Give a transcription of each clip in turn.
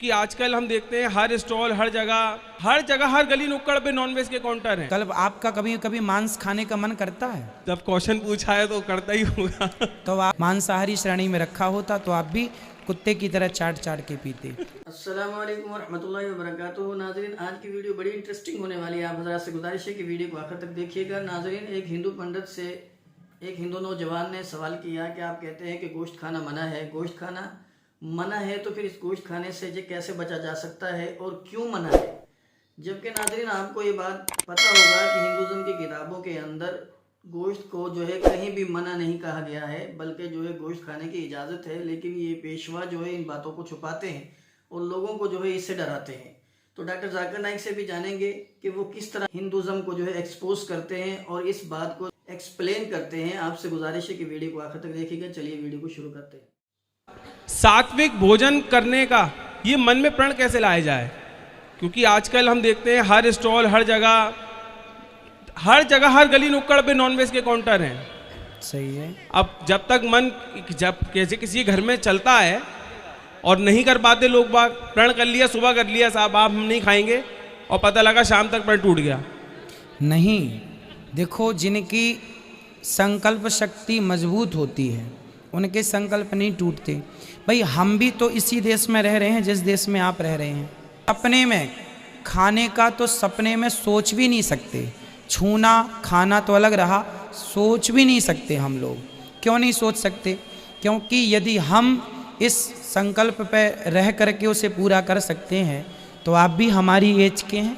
कि आजकल हम देखते हैं हर स्टॉल हर जगह हर गली नुक्कड़ पे नॉनवेज के काउंटर हैं। कल आपका कभी कभी मांस खाने का मन करता है? जब क्वेश्चन पूछा है तो करता ही होगा। तो आप मांसाहारी श्रेणी में रखा होता तो आप भी कुत्ते की तरह चाट चाट के पीते। अस्सलाम वालेकुम रहमतुल्लाहि व बरकातुहू। नाज़रीन, आज की वीडियो बड़ी इंटरेस्टिंग होने वाली है। आप हज़रात से गुजारिश है कि वीडियो को आखिर तक देखिएगा। नाज़रीन, एक हिंदू पंडित से एक हिंदू नौजवान ने सवाल किया कि आप कहते हैं कि गोश्त खाना मना है, गोश्त खाना मना है तो फिर इस गोश्त खाने से ये कैसे बचा जा सकता है और क्यों मना है? जबकि नाज़रीन, आपको ये बात पता होगा कि हिंदुज़म की किताबों के अंदर गोश्त को जो है कहीं भी मना नहीं कहा गया है, बल्कि जो है गोश्त खाने की इजाज़त है। लेकिन ये पेशवा जो है इन बातों को छुपाते हैं और लोगों को जो है इससे डराते हैं। तो डॉक्टर जाकिर नाइक से भी जानेंगे कि वो किस तरह हिंदुज़म को जो है एक्सपोज करते हैं और इस बात को एक्सप्लेन करते हैं। आपसे गुजारिश है कि वीडियो को आखिर तक देखिएगा। चलिए वीडियो को शुरू करते हैं। सात्विक भोजन करने का ये मन में प्रण कैसे लाया जाए? क्योंकि आजकल हम देखते हैं हर स्टॉल हर जगह हर गली नुक्कड़ पे नॉनवेज के काउंटर हैं। सही है। अब जब तक मन जब कैसे किसी घर में चलता है और नहीं कर पाते लोग बाग, प्रण कर लिया, सुबह कर लिया साहब आप हम नहीं खाएंगे, और पता लगा शाम तक प्रण टूट गया। नहीं, देखो, जिनकी संकल्प शक्ति मजबूत होती है उनके संकल्प नहीं टूटते। भाई, हम भी तो इसी देश में रह रहे हैं जिस देश में आप रह रहे हैं। सपने में खाने का तो सपने में सोच भी नहीं सकते। छूना खाना तो अलग रहा, सोच भी नहीं सकते हम लोग। क्यों नहीं सोच सकते? क्योंकि यदि हम इस संकल्प पे रह करके उसे पूरा कर सकते हैं तो आप भी हमारी एज के हैं।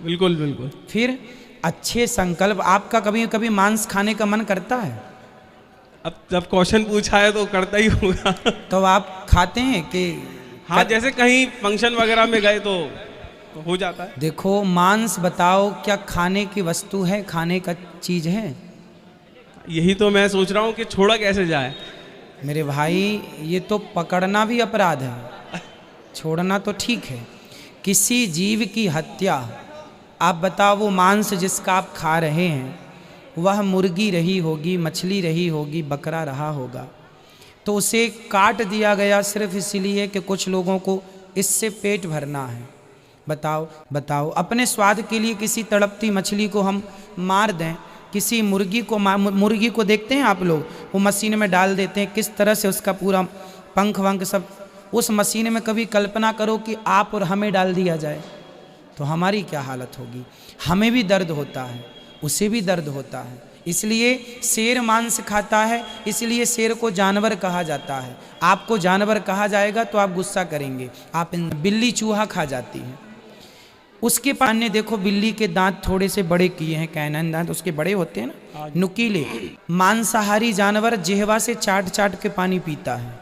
बिल्कुल बिल्कुल। फिर अच्छे संकल्प। आपका कभी कभी मांस खाने का मन करता है? अब जब क्वेश्चन पूछा है तो करता ही होगा। तो आप खाते हैं कि? हाँ, जैसे कहीं फंक्शन वगैरह में गए तो हो जाता है। देखो, मांस बताओ क्या खाने की वस्तु है, खाने का चीज है? यही तो मैं सोच रहा हूँ कि छोड़ा कैसे जाए। मेरे भाई, ये तो पकड़ना भी अपराध है, छोड़ना तो ठीक है। किसी जीव की हत्या, आप बताओ, वो मांस जिसका आप खा रहे हैं वह मुर्गी रही होगी, मछली रही होगी, बकरा रहा होगा, तो उसे काट दिया गया सिर्फ इसलिए कि कुछ लोगों को इससे पेट भरना है। बताओ, अपने स्वाद के लिए किसी तड़पती मछली को हम मार दें, किसी मुर्गी को देखते हैं आप लोग, वो मशीन में डाल देते हैं, किस तरह से उसका पूरा पंख वंख सब उस मशीन में। कभी कल्पना करो कि आप और हमें डाल दिया जाए तो हमारी क्या हालत होगी। हमें भी दर्द होता है, उसे भी दर्द होता है। इसलिए शेर मांस खाता है, इसलिए शेर को जानवर कहा जाता है। आपको जानवर कहा जाएगा तो आप गुस्सा करेंगे। आप बिल्ली चूहा खा जाती है, उसके पान ने देखो बिल्ली के दांत थोड़े से बड़े किए हैं, कैनन दांत उसके बड़े होते हैं ना, नुकीले। मांसाहारी जानवर जिह्वा से चाट चाट के पानी पीता है,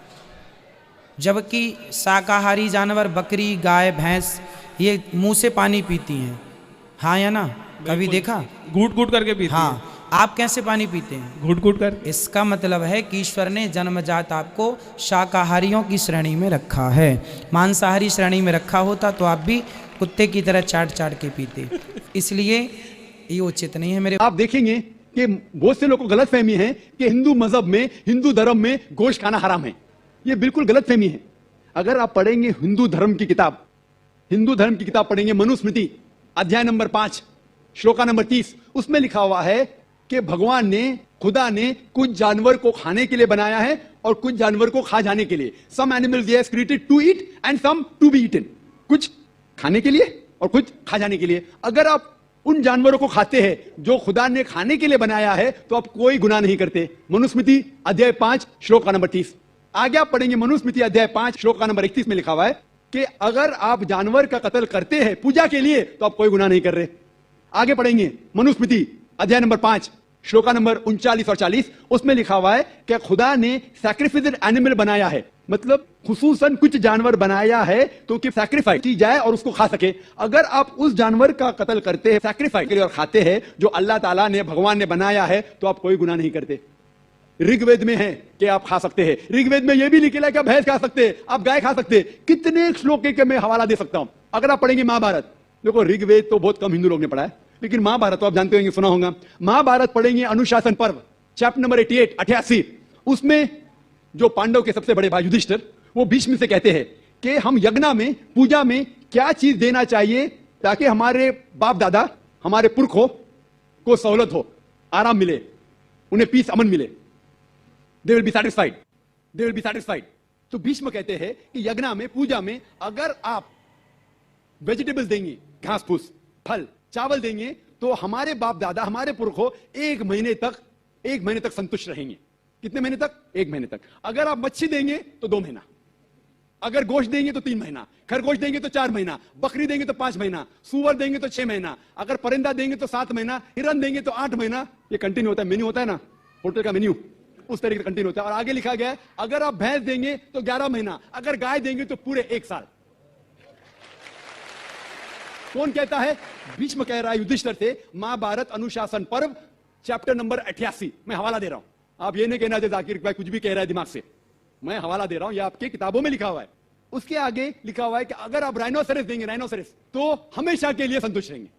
जबकि शाकाहारी जानवर बकरी गाय भैंस ये मुंह से पानी पीती हैं। हाँ या ना? कभी देखा? घूट घूट करके पीती। हाँ, आप कैसे पानी पीते हैं? घूट घूट कर। इसका मतलब है कि ईश्वर ने जन्मजात आपको शाकाहारियों की श्रेणी में रखा है। मांसाहारी श्रेणी में रखा होता तो आप भी कुत्ते की तरह चाट चाट के पीते। इसलिए ये उचित नहीं है। मेरे आप देखेंगे कि बहुत से लोगों को गलत फहमी है कि हिंदू मजहब में, हिंदू धर्म में गोश्त खाना हराम है। ये बिल्कुल गलत फहमी है। अगर आप पढ़ेंगे हिंदू धर्म की किताब पढ़ेंगे, मनुस्मृति अध्याय नंबर 5 श्लोका नंबर 30, उसमें लिखा हुआ है कि भगवान ने, खुदा ने कुछ जानवर को खाने के लिए बनाया है और कुछ जानवर को खा जाने के लिए। Some animals he has created to eat and some to be eaten। कुछ खाने के लिए और कुछ खा जाने के लिए। अगर आप उन जानवरों को खाते हैं जो खुदा ने खाने के लिए बनाया है तो आप कोई गुनाह नहीं करते। मनुस्मृति अध्याय 5 श्लोक नंबर 30। आगे आप पढ़ेंगे मनुस्मृति अध्याय 5 श्लोक नंबर 31 में लिखा हुआ है कि अगर आप जानवर का कत्ल करते हैं पूजा के लिए तो आप कोई गुनाह नहीं कर रहे। आगे पढ़ेंगे मनुस्मृति अध्याय नंबर 5 श्लोका नंबर 39 और 40, उसमें लिखा हुआ है कि खुदा ने सैक्रिफाइस्ड एनिमल बनाया है, मतलब खुसूसन कुछ जानवर बनाया है तो कि सैक्रिफाइस की जाए और उसको खा सके। अगर आप उस जानवर का कत्ल करते हैं सैक्रिफाइस के लिए और खाते हैं जो अल्लाह ताला ने, भगवान ने बनाया है, तो आप कोई गुनाह नहीं करते। ऋग्वेद में है कि आप खा सकते हैं। ऋग्वेद में यह भी लिखा है कि आप भैंस खा सकते हैं, आप गाय खा सकते हैं। कितने श्लोक के मैं हवाला दे सकता हूं। अगर आप पढ़ेंगे महाभारत, देखो ऋग्वेद तो बहुत कम हिंदू लोग ने पढ़ा है, लेकिन महाभारत तो आप जानते होंगे, सुना होगा। महाभारत पढ़ेंगे अनुशासन पर्व चैप्टर नंबर 88, उसमें जो पांडव के सबसे बड़े भाई युधिष्ठिर, वो भीष्म से कहते हैं कि हम यज्ञ में, पूजा में क्या चीज देना चाहिए ताकि हमारे बाप दादा, हमारे पुरखों को सहूलत हो, आराम मिले, उन्हें पीस, अमन मिले, they will be satisfied, they will be satisfied. तो भीष्म कहते हैं कि यज्ञ में, पूजा में अगर आप वेजिटेबल्स देंगे, घास फूस, फल, चावल देंगे, तो हमारे बाप दादा, हमारे पुरखों 1 महीने तक संतुष्ट रहेंगे। कितने महीने तक? 1 महीने तक। अगर आप मच्छी देंगे तो 2 महीना, अगर गोश्त देंगे तो 3 महीना, खरगोश देंगे तो 4 महीना, बकरी देंगे तो 5 महीना, सुअर देंगे तो 6 महीना, अगर परिंदा देंगे तो 7 महीना, हिरन देंगे तो 8 महीना। ये कंटिन्यू होता है, मेन्यू होता है ना, होटल का मेन्यू, उस तरीके से कंटिन्यू होता है। और आगे लिखा गया है अगर आप भैंस देंगे तो 11 महीना, अगर गाय देंगे तो पूरे 1 साल। कौन कहता है? भीष्म कह रहा है युधिष्ठिर से, महाभारत अनुशासन पर्व चैप्टर नंबर 88। मैं हवाला दे रहा हूं, आप ये नहीं कहना जाकिर भाई कुछ भी कह रहा है दिमाग से, मैं हवाला दे रहा हूं, ये आपके किताबों में लिखा हुआ है। उसके आगे लिखा हुआ है कि अगर आप राइनोसेरस देंगे, राइनोसेरस, तो हमेशा के लिए संतुष्ट रहेंगे।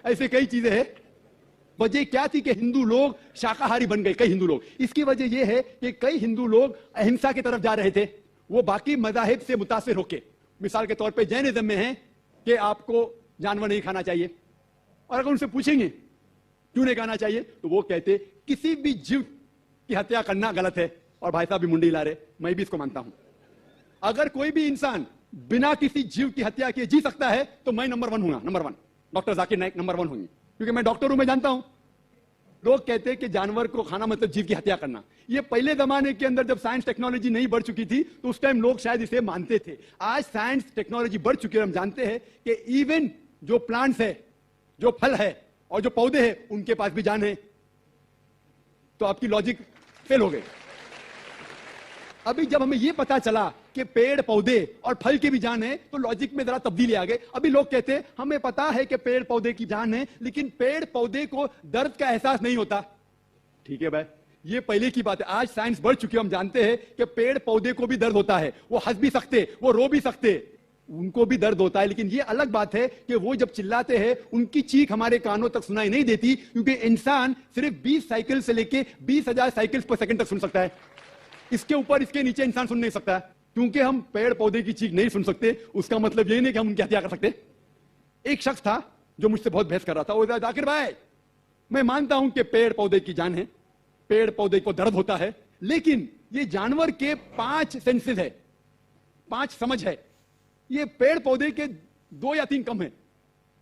ऐसे कई चीजें हैं। वजह क्या थी कि हिंदू लोग शाकाहारी बन गए, कई हिंदू लोग। इसकी वजह यह है कि कई हिंदू लोग अहिंसा की तरफ जा रहे थे, वो बाकी मजाहिब से मुतासिर होके। मिसाल के तौर पे जैनिज्म में है कि आपको जानवर नहीं खाना चाहिए, और अगर उनसे पूछेंगे क्यों नहीं खाना चाहिए, तो वो कहते किसी भी जीव की हत्या करना गलत है। और भाई साहब भी मुंडी ला रहे, मैं भी इसको मानता हूं। अगर कोई भी इंसान बिना किसी जीव की हत्या किए जी सकता है तो मैं नंबर 1 हूंगा, number 1। Doctor Zakir Naik number 1 होंगे, क्योंकि मैं डॉक्टर हूं, मैं जानता हूं। लोग कहते हैं कि जानवर को खाना मतलब जीव की हत्या करना। ये पहले जमाने के अंदर जब साइंस टेक्नोलॉजी नहीं बढ़ चुकी थी तो उस टाइम लोग शायद इसे मानते थे। आज साइंस टेक्नोलॉजी बढ़ चुकी है, हम जानते हैं कि इवन जो प्लांट्स है, जो फल है और जो पौधे हैं, उनके पास भी जान है। तो आपकी लॉजिक फेल हो गई। अभी जब हमें यह पता चला कि पेड़ पौधे और फल की भी जान है, तो लॉजिक में जरा तब्दीली आ गई। अभी लोग कहते हैं हमें पता है कि पेड़ पौधे की जान है, लेकिन पेड़ पौधे को दर्द का एहसास नहीं होता। ठीक है भाई, ये पहले की बात है। आज साइंस बढ़ चुकी है, हम जानते हैं कि पेड़ पौधे को भी दर्द होता है। वो हंस भी सकते, वो रो भी सकते, उनको भी दर्द होता है। लेकिन ये अलग बात है कि वो जब चिल्लाते हैं, उनकी चीख हमारे कानों तक सुनाई नहीं देती, क्योंकि इंसान सिर्फ 20 साइकिल से लेके 20,000 साइकिल पर सेकंड तक सुन सकता है। इसके ऊपर, इसके नीचे इंसान सुन नहीं सकता। क्योंकि हम पेड़ पौधे की चीख नहीं सुन सकते, उसका मतलब ये नहीं कि हम उनकी हत्या कर सकते। एक शख्स था जो मुझसे बहुत बहस कर रहा था। वो जाकिर भाई, मैं मानता हूं कि पेड़ पौधे की जान है, पेड़ पौधे को दर्द होता है, लेकिन ये जानवर के 5 सेंसेस है, 5 समझ है। ये पेड़ पौधे के 2 या 3 कम है,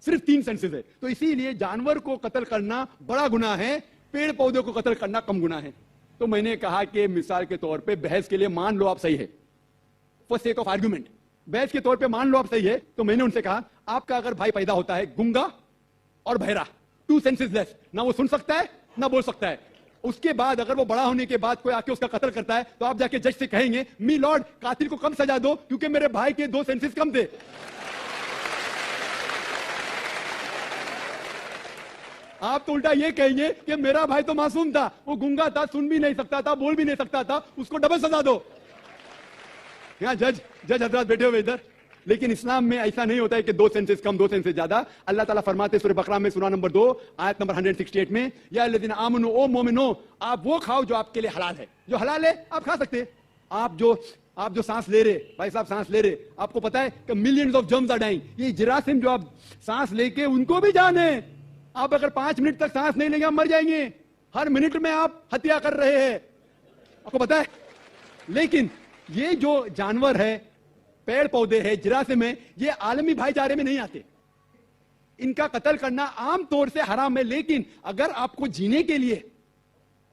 सिर्फ 3 सेंसेस है। तो इसीलिए जानवर को कत्ल करना बड़ा गुनाह है, पेड़ पौधे को कत्ल करना कम गुनाह है। तो मैंने कहा कि मिसाल के तौर पे बहस के लिए मान लो आप सही है, फॉर सेक ऑफ आर्ग्यूमेंट, बहस के तौर पे मान लो आप सही है। तो मैंने उनसे कहा आपका अगर भाई पैदा होता है गुंगा और बहरा, 2 सेंसेस लेस, ना वो सुन सकता है ना बोल सकता है, उसके बाद अगर वो बड़ा होने के बाद कोई आके उसका कत्ल करता है, तो आप जाके जज से कहेंगे मी लॉर्ड, कातिल को कम सजा दो क्योंकि मेरे भाई के 2 सेंसेस कम थे। आप तो उल्टा ये कहेंगे कि मेरा भाई तो मासूम था, वो गुंगा था, सुन भी नहीं सकता था, बोल भी नहीं सकता था, उसको डबल सजा दो। यहां जज हजरत बैठे हुए इधर। लेकिन इस्लाम में ऐसा नहीं होता है कि 2 सेंसेस कम 2 सेंसेस ज्यादा। अल्लाह ताला फरमाते सूरह बकरा में सूरह नंबर 2 आयत नंबर 168 में, या अल्लज़ीना आमनू, ओ मोमिनो, आप वो खाओ जो आपके लिए हलाल है। जो हलाल है आप खा सकते हैं। आप जो सांस ले रहे, भाई साहब सांस ले रहे, आपको पता है कि millions of germs are dying. ये जरासीम जो आप सांस लेके, उनको भी जान है। आप अगर 5 मिनट तक सांस नहीं लेंगे आप मर जाएंगे। हर मिनट में आप हत्या कर रहे हैं, आपको पता है। लेकिन ये जो जानवर है, पेड़ पौधे है, जरासीम है, ये आलमी भाईचारे में नहीं आते। इनका कत्ल करना आम तौर से हराम है। लेकिन अगर आपको जीने के लिए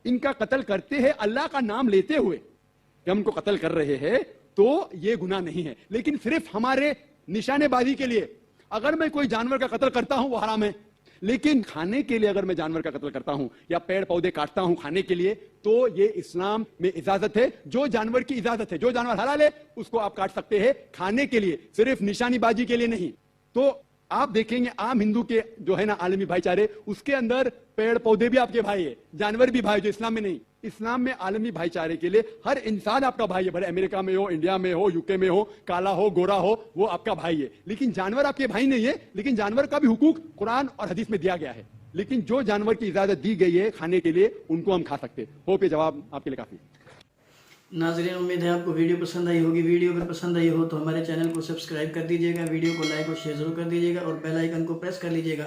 इनका कत्ल करते हैं अल्लाह का नाम लेते हुए कि हम इनको कत्ल कर रहे हैं, तो ये गुनाह नहीं है। लेकिन सिर्फ हमारे निशानेबाजी के लिए अगर मैं कोई जानवर का कत्ल करता हूं वो हराम है। लेकिन खाने के लिए अगर मैं जानवर का कत्ल करता हूं या पेड़ पौधे काटता हूं खाने के लिए, तो ये इस्लाम में इजाजत है। जो जानवर की इजाजत है, जो जानवर हलाल है, उसको आप काट सकते हैं खाने के लिए, सिर्फ निशानीबाजी के लिए नहीं। तो आप देखेंगे आम हिंदू के जो है ना आलमी भाईचारे, उसके अंदर पेड़ पौधे भी आपके भाई है, जानवर भी भाई, जो इस्लाम में नहीं। इस्लाम में आलमी भाईचारे के लिए हर इंसान आपका भाई है, भले अमेरिका में हो, इंडिया में हो, यूके में हो, काला हो, गोरा हो, वो आपका भाई है। लेकिन जानवर आपके भाई नहीं है। लेकिन जानवर का भी हुकूक कुरान और हदीस में दिया गया है। लेकिन जो जानवर की इजाजत दी गई है खाने के लिए, उनको हम खा सकते हैं। होप ये जवाब आपके लिए काफी। नाजरीन, उम्मीद है आपको वीडियो पसंद आई होगी। वीडियो अगर पसंद आई हो तो हमारे चैनल को सब्सक्राइब कर दीजिएगा, वीडियो को लाइक और शेयर जरूर कर दीजिएगा और बेल आइकन को प्रेस कर लीजिएगा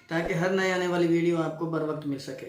ताकि हर नए आने वाली वीडियो आपको बर वक्त मिल सके।